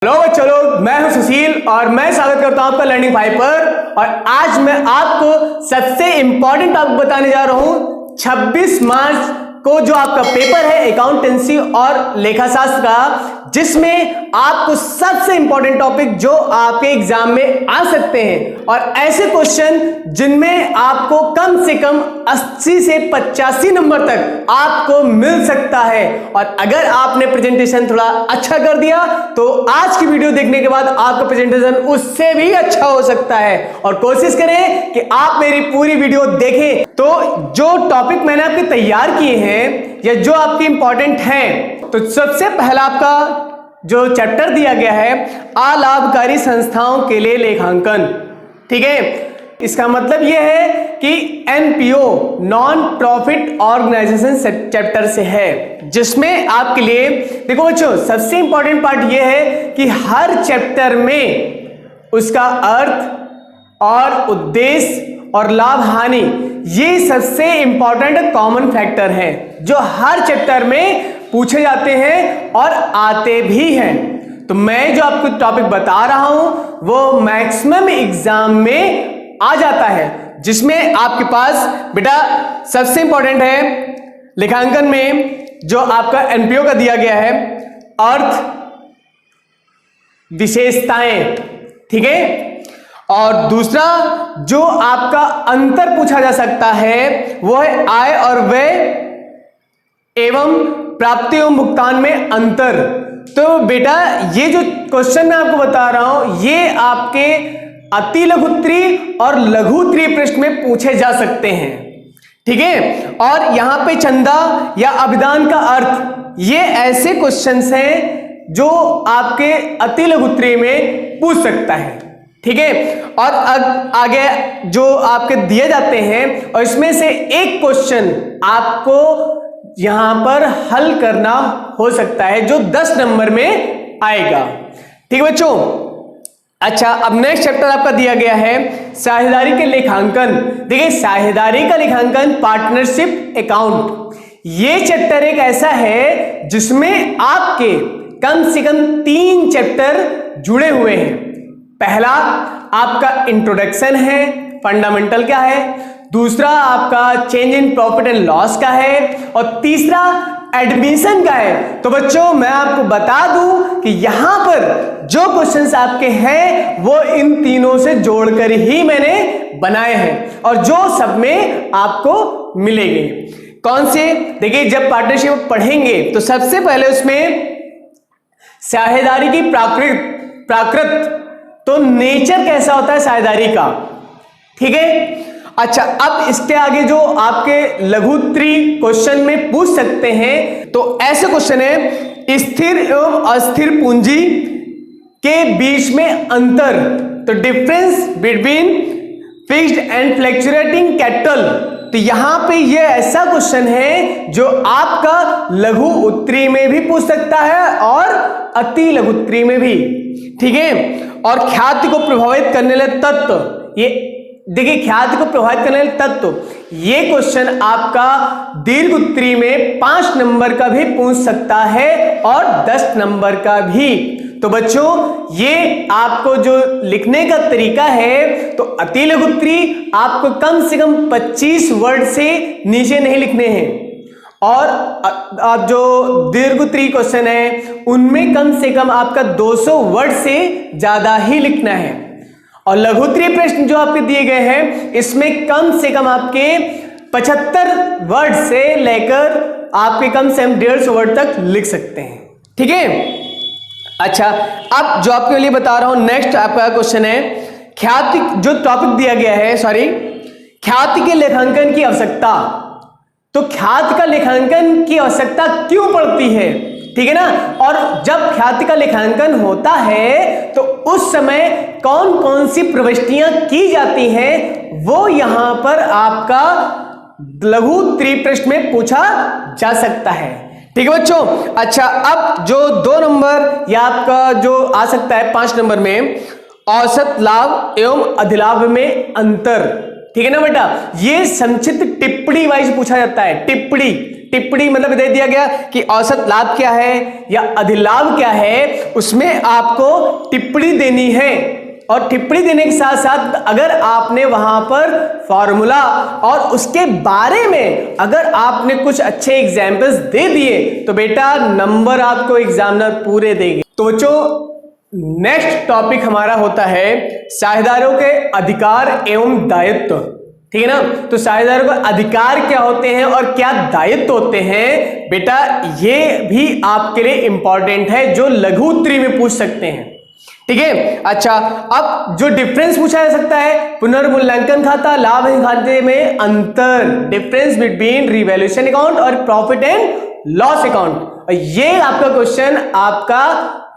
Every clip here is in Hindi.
हेलो बच्चों लोग, मैं हूं सुशील और मैं स्वागत करता हूं आपका लर्निंग फाइव पर। और आज मैं आपको सबसे इंपॉर्टेंट टॉपिक बताने जा रहा हूं। 26 मार्च को जो आपका पेपर है अकाउंटेंसी और लेखाशास्त्र का, जिसमें आपको सबसे इंपॉर्टेंट टॉपिक जो आपके एग्जाम में आ सकते हैं और ऐसे क्वेश्चन जिनमें आपको कम से कम 80 से 85 नंबर तक आपको मिल सकता है। और अगर आपने प्रेजेंटेशन थोड़ा अच्छा कर दिया तो आज की वीडियो देखने के बाद आपका प्रेजेंटेशन उससे भी अच्छा हो सकता है। और कोशिश करें कि आप मेरी पूरी वीडियो देखें। तो जो टॉपिक मैंने आपके तैयार किए हैं या जो आपके इंपॉर्टेंट हैं, तो सबसे पहला आपका जो चैप्टर दिया गया है अलाभकारी संस्थाओं के लिए लेखांकन। ठीक है, इसका मतलब यह है कि NPO non profit organisation chapter से है, जिसमें आपके लिए देखो बच्चों, सबसे इंपॉर्टेंट पार्ट यह है कि हर चैप्टर में उसका अर्थ और उद्देश्य और लाभ हानि, ये सबसे इंपॉर्टेंट कॉमन फैक्टर है जो हर चैप्टर में पूछे जाते हैं और आते भी हैं। तो मैं जो आपको टॉपिक बता रहा हूं वो मैक्सिमम एग्जाम में आ जाता है, जिसमें आपके पास बेटा सबसे इंपॉर्टेंट है लेखांकन में जो आपका एनपीओ का दिया गया है अर्थ, विशेषताएं। ठीक है, और दूसरा जो आपका अंतर पूछा जा सकता है वो है आय और व्यय एवं प्राप्ति एवं भुगतान में अंतर। तो बेटा ये जो क्वेश्चन मैं आपको बता रहा हूं ये आपके अति लघुत्तरी और लघुत्तरी प्रश्न में पूछे जा सकते हैं। ठीक है, और यहां पे चंदा या अभिदान का अर्थ, ये ऐसे क्वेश्चंस हैं जो आपके अति लघुत्तरी में पूछ सकता है। ठीक है, और आगे जो आपके दिए जाते हैं और इसमें से एक क्वेश्चन आपको यहां पर हल करना हो सकता है जो 10 नंबर में आएगा। ठीक है बच्चों, अच्छा अब नेक्स्ट चैप्टर आपका दिया गया है साझेदारी के लेखांकन। देखिए साझेदारी का लेखांकन पार्टनरशिप अकाउंट, ये चैप्टर एक ऐसा है जिसमें आपके कम से कम 3 चैप्टर जुड़े हुए हैं। पहला आपका इंट्रोडक्शन है, फंडामेंटल क्या है, दूसरा आपका change in profit and loss का है, और तीसरा एडमिशन का है। तो बच्चों मैं आपको बता दूं कि यहां पर जो क्वेश्चंस आपके हैं वो इन तीनों से जोड़कर ही मैंने बनाए हैं और जो सब में आपको मिलेंगे। कौन से? देखिए जब पार्टनरशिप पढ़ेंगे तो सबसे पहले उसमें साझेदारी की प्राकृत, तो नेचर कैसा होता है साझेदारी का। ठीक है, अच्छा अब इसके आगे जो आपके लघुत्तरी क्वेश्चन में पूछ सकते हैं, तो ऐसे क्वेश्चन है स्थिर एवं अस्थिर पूंजी के बीच में अंतर, तो difference between fixed and fluctuating capital. तो यहां पे ये ऐसा क्वेश्चन है जो आपका लघु उत्तरी में भी पूछ सकता है और अति लघुत्तरी में भी। ठीक है, और ख्याति को प्रभावित करने वाले तत्व, ये देखिए ख्याति को प्रभावित करने वाले तत्व, ये क्वेश्चन आपका दीर्घ उत्तरी में 5 नंबर का भी पूछ सकता है और 10 नंबर का भी। तो बच्चों ये आपको जो लिखने का तरीका है, तो अति लघुत्तरी आपको कम से कम 25 वर्ड से नीचे नहीं लिखने हैं, और आप जो दीर्घोत्तरी क्वेश्चन है उनमें कम से कम आपका 200 वर्ड से ज्यादा ही लिखना है। और लघुत्तरी प्रश्न जो आपके दिए गए हैं इसमें कम से कम आपके 75 वर्ड से लेकर आपके कम से कम 150 वर्ड तक लिख सकते हैं। ठीक है, अच्छा अब जो आपके लिए बता रहा हूं नेक्स्ट आपका क्वेश्चन है ख्याति, जो टॉपिक दिया गया है ख्याति के लेखांकन की आवश्यकता। तो ख्याति का लेखांकन की आवश्यकता क्यों पड़ती है? ठीक है ना, और जब ख्याति का लेखांकन होता है तो उस समय कौन कौन सी प्रविष्टियां की जाती हैं वो यहां पर आपका लघुत्तरी प्रश्न में पूछा जा सकता है। ठीक है बच्चों, अच्छा अब जो 2 नंबर या आपका जो आ सकता है 5 नंबर में औसत लाभ एवं अधिलाभ में अंतर। ठीक है ना बेटा, ये संक्षिप्त टिप्पणी वाइज पूछा जाता है। टिप्पणी टिप्पणी मतलब दे दिया गया कि औसत लाभ क्या है या अधिलाभ क्या है, उसमें आपको टिप्पणी देनी है। और टिप्पणी देने के साथ साथ अगर आपने वहां पर फॉर्मूला और उसके बारे में अगर आपने कुछ अच्छे एग्जाम्पल्स दे दिए तो बेटा नंबर आपको एग्जामिनर पूरे देंगे। तो बच्चों नेक्स्ट टॉपिक हमारा होता है साझेदारों के अधिकार एवं दायित्व, ठीक है ना। तो साझेदारों के अधिकार क्या होते हैं और क्या दायित्व होते हैं बेटा, ये भी आपके लिए इंपॉर्टेंट है जो लघु उत्तरी में पूछ सकते हैं, ठीक है। अच्छा, अब जो डिफरेंस पूछा जा सकता है, पुनर्मूल्यांकन खाता, लाभ खाते में अंतर, डिफरेंस बिटवीन रिवैल्यूएशन अकाउंट और प्रॉफिट एंड लॉस अकाउंट, ये आपका क्वेश्चन आपका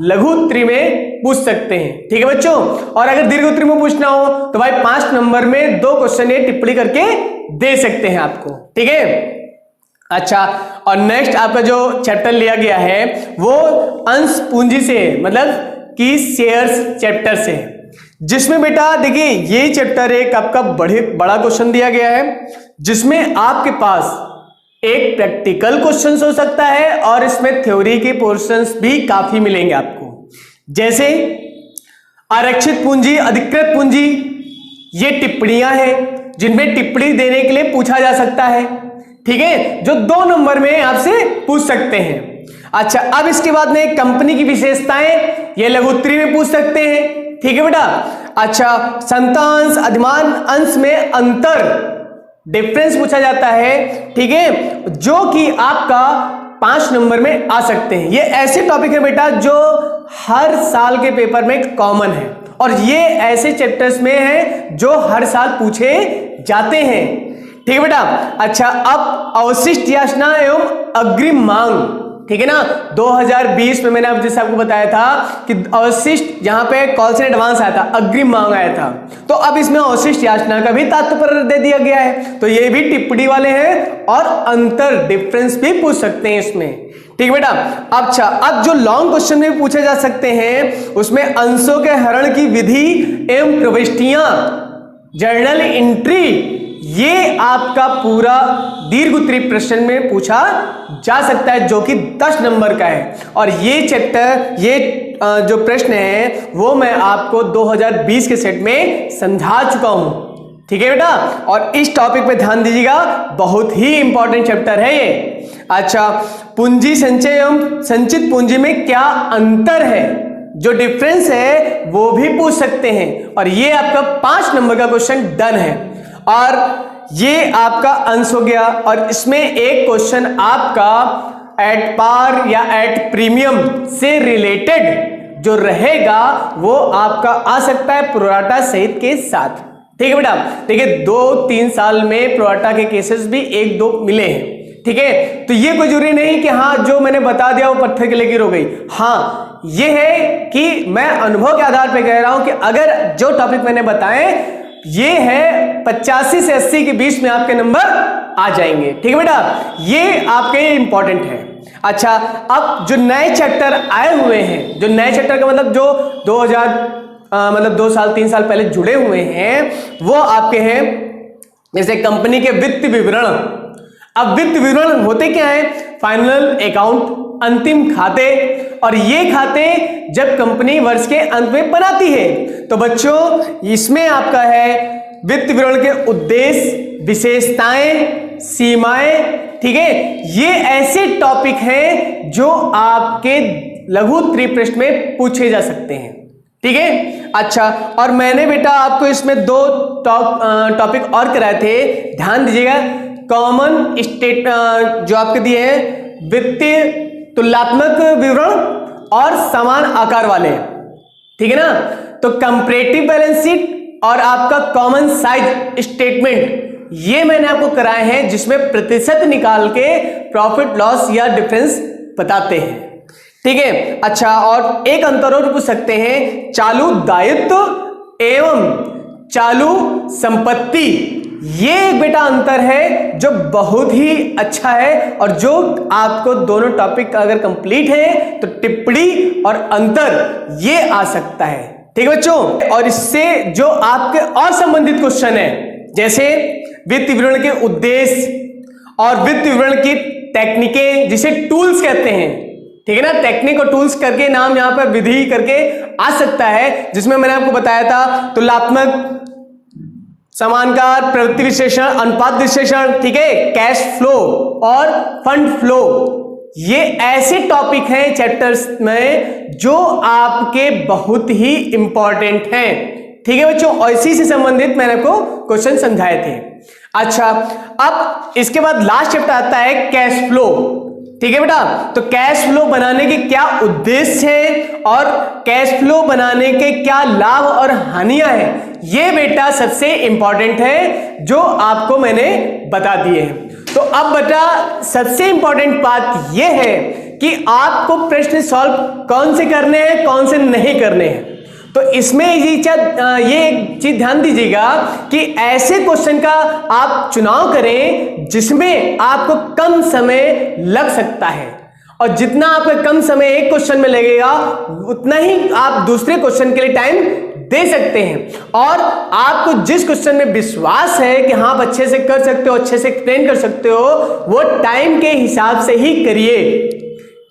लघु उत्तरी में पूछ सकते हैं, ठीक है बच्चों। और अगर दीर्घ उत्तरी में पूछना हो तो भाई 5 नंबर में 2 क्वेश्चन ये टिप्पणी करके दे सकते हैं आपको, ठीक है। अच्छा, और नेक्स्ट आपका जो चैप्टर लिया गया है वो अंश पूंजी से मतलब कि शेयर्स चैप्टर से, जिसमें बेटा देखिए ये चैप्टर एक आपका बड़ा क्वेश्चन दिया गया है, जिसमें आपके पास एक प्रैक्टिकल क्वेश्चंस हो सकता है और इसमें थ्योरी के पोर्शंस भी काफी मिलेंगे आपको, जैसे आरक्षित पूंजी, अधिकृत पूंजी, ये टिप्पणियां हैं जिनमें टिप्पणी देने के लिए पूछा जा सकता है, ठीक है, जो 2 नंबर में आपसे पूछ सकते हैं। अच्छा, अब इसके बाद में कंपनी की विशेषताएं, ये लघु उत्तरी में पूछ सकते हैं, ठीक है बेटा। अच्छा, संतांश अधिमान अंश में अंतर, डिफरेंस पूछा जाता है, ठीक है, जो कि आपका 5 नंबर में आ सकते हैं। ये ऐसे टॉपिक है बेटा जो हर साल के पेपर में कॉमन है और ये ऐसे चैप्टर्स में है जो हर साल पूछे जाते हैं, ठीक है बेटा। अच्छा, अब अवशिष्ट याचना एवं अग्रिम मांग, ठीक है ना। 2020 में मैंने अब जैसे आपको बताया था कि अवशिष्ट यहाँ पे कॉल से एडवांस आया था, अग्रिम मांग आया था, तो अब इसमें अवशिष्ट याचना का भी तात्पर्य दे दिया गया है, तो ये भी टिप्पणी वाले हैं और अंतर डिफरेंस भी पूछ सकते हैं इसमें, ठीक है बेटा। अच्छा, अब जो लॉन्ग क्वेश्चन में पूछे जा सकते हैं उसमें अंशों के हरण की विधि एवं प्रविष्टियां, जर्नल एंट्री, ये आपका पूरा दीर्घ उत्तरी प्रश्न में पूछा जा सकता है जो कि 10 नंबर का है। और ये चैप्टर, ये जो प्रश्न है वो मैं आपको 2020 के सेट में समझा चुका हूं, ठीक है बेटा। और इस टॉपिक पे ध्यान दीजिएगा, बहुत ही इंपॉर्टेंट चैप्टर है ये। अच्छा, पूंजी संचय एवं संचित पूंजी में क्या अंतर है, जो डिफरेंस है वो भी पूछ सकते हैं। और ये आपका 5 नंबर का क्वेश्चन डन है और ये आपका अंश हो गया। और इसमें एक क्वेश्चन आपका एट पार या एट प्रीमियम से रिलेटेड जो रहेगा वो आपका आ सकता है प्रोराटा सहित के साथ, ठीक है बेटा। देखिए 2-3 साल में प्रोराटा के केसेस भी 1-2 मिले हैं, ठीक है। तो ये कोई जरूरी नहीं कि हाँ जो मैंने बता दिया वो पत्थर की लकीर हो गई। हाँ, ये है कि मैं अनुभव के आधार पर कह रहा हूं कि अगर जो टॉपिक मैंने बताए ये है 85 से 80 के बीच में आपके नंबर आ जाएंगे, ठीक है बेटा, ये आपके इंपॉर्टेंट है। अच्छा, अब जो नए चैप्टर आए हुए हैं, जो नए चैप्टर का मतलब जो 2 साल 3 साल पहले जुड़े हुए हैं, वो आपके हैं जैसे कंपनी के वित्त विवरण। अब वित्त विवरण होते क्या है, फाइनल अकाउंट, अंतिम खाते, और ये खाते जब कंपनी वर्ष के अंत में बनाती है तो बच्चों इसमें आपका है वित्त विवरण के उद्देश्य, विशेषताएं, सीमाएं, ठीक है। ये ऐसे टॉपिक हैं जो आपके लघु उत्तरी प्रश्न में पूछे जा सकते हैं, ठीक है। अच्छा, और मैंने बेटा आपको इसमें 2 टॉपिक और कराए थे, ध्यान दीजिएगा। कॉमन स्टेट जो आपके दिए हैं, वित्तीय तुलनात्मक विवरण और समान आकार वाले, ठीक है ना। तो कंपैरेटिव बैलेंस शीट और आपका कॉमन साइज स्टेटमेंट, ये मैंने आपको कराए हैं जिसमें प्रतिशत निकाल के प्रॉफिट लॉस या डिफरेंस बताते हैं, ठीक है। अच्छा, और एक अंतर और पूछ सकते हैं, चालू दायित्व एवं चालू संपत्ति, ये एक बेटा अंतर है जो बहुत ही अच्छा है और जो आपको दोनों टॉपिक अगर कंप्लीट है तो टिप्पणी और अंतर ये आ सकता है, ठीक है बच्चों। और इससे जो आपके और संबंधित क्वेश्चन है जैसे वित्त विवरण के उद्देश्य और वित्त विवरण की टेक्निकें, जिसे टूल्स कहते हैं, ठीक है ना। टेक्निक और टूल्स करके नाम यहां पर विधि करके आ सकता है, जिसमें मैंने आपको बताया था तुलनात्मक, समानकार, प्रवृत्ति विश्लेषण, अनुपात विश्लेषण, ठीक है, कैश फ्लो और फंड फ्लो। ये ऐसे टॉपिक हैं चैप्टर्स में जो आपके बहुत ही इंपॉर्टेंट हैं, ठीक है बच्चों। और इसी से संबंधित मैंने आपको क्वेश्चन समझाए थे। अच्छा, अब इसके बाद लास्ट चैप्टर आता है कैश फ्लो, ठीक है बेटा। तो कैश फ्लो बनाने के क्या उद्देश्य है और कैश फ्लो बनाने के क्या लाभ और हानियां हैं, ये बेटा सबसे इंपॉर्टेंट है जो आपको मैंने बता दिए हैं। तो अब बेटा सबसे इंपॉर्टेंट बात यह है कि आपको प्रश्न सॉल्व कौन से करने हैं, कौन से नहीं करने हैं। तो इसमें ये एक चीज ध्यान दीजिएगा कि ऐसे क्वेश्चन का आप चुनाव करें जिसमें आपको कम समय लग सकता है, और जितना आपका कम समय एक क्वेश्चन में लगेगा उतना ही आप दूसरे क्वेश्चन के लिए टाइम दे सकते हैं। और आपको जिस क्वेश्चन में विश्वास है कि हाँ आप अच्छे से कर सकते हो, अच्छे से एक्सप्लेन कर सकते हो, वो टाइम के हिसाब से ही करिए,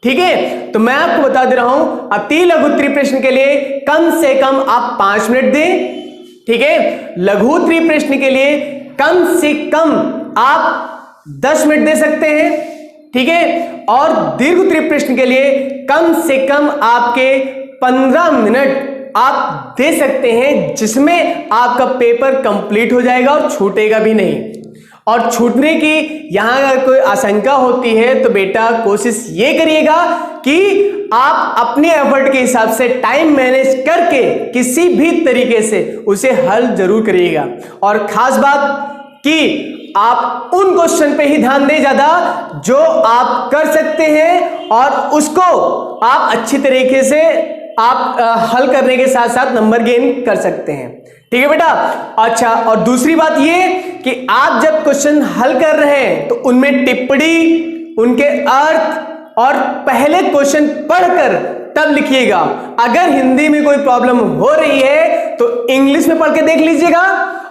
ठीक है। तो मैं आपको बता दे रहा हूं, अति लघु त्रिप्रश्न के लिए कम से कम आप 5 मिनट दें, ठीक है। लघु त्रिप्रश्न के लिए कम से कम आप 10 मिनट दे सकते हैं, ठीक है। और दीर्घ त्रिप्रश्न के लिए कम से कम आपके 15 मिनट आप दे सकते हैं, जिसमें आपका पेपर कंप्लीट हो जाएगा और छूटेगा भी नहीं। और छूटने की यहां अगर कोई आशंका होती है तो बेटा कोशिश ये करिएगा कि आप अपने एफर्ट के हिसाब से टाइम मैनेज करके किसी भी तरीके से उसे हल जरूर करिएगा। और खास बात कि आप उन क्वेश्चन पे ही ध्यान दें ज्यादा जो आप कर सकते हैं, और उसको आप अच्छी तरीके से आप हल करने के साथ साथ नंबर गेन कर सकते हैं, ठीक है बेटा। अच्छा, और दूसरी बात ये कि आप जब क्वेश्चन हल कर रहे हैं तो उनमें टिप्पणी, उनके अर्थ और पहले क्वेश्चन पढ़कर तब लिखिएगा। अगर हिंदी में कोई प्रॉब्लम हो रही है तो इंग्लिश में पढ़ के देख लीजिएगा,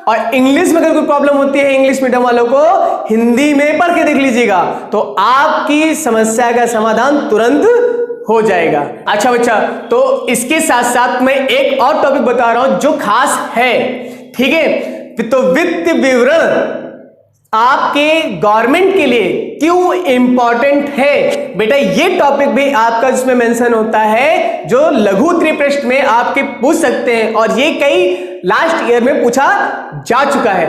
और इंग्लिश में अगर कोई प्रॉब्लम होती है इंग्लिश मीडियम वालों को, हिंदी में पढ़ के देख लीजिएगा, तो आपकी समस्या का समाधान तुरंत हो जाएगा। अच्छा बच्चा, तो इसके साथ साथ मैं एक और टॉपिक बता रहा हूं जो खास है, ठीक है। तो वित्त विवरण आपके गवर्नमेंट के लिए क्यों इंपॉर्टेंट है बेटा, ये टॉपिक भी आपका जिसमें मेंशन होता है, जो लघु त्रिप्रश्न में आपके पूछ सकते हैं, और ये कई लास्ट ईयर में पूछा जा चुका है।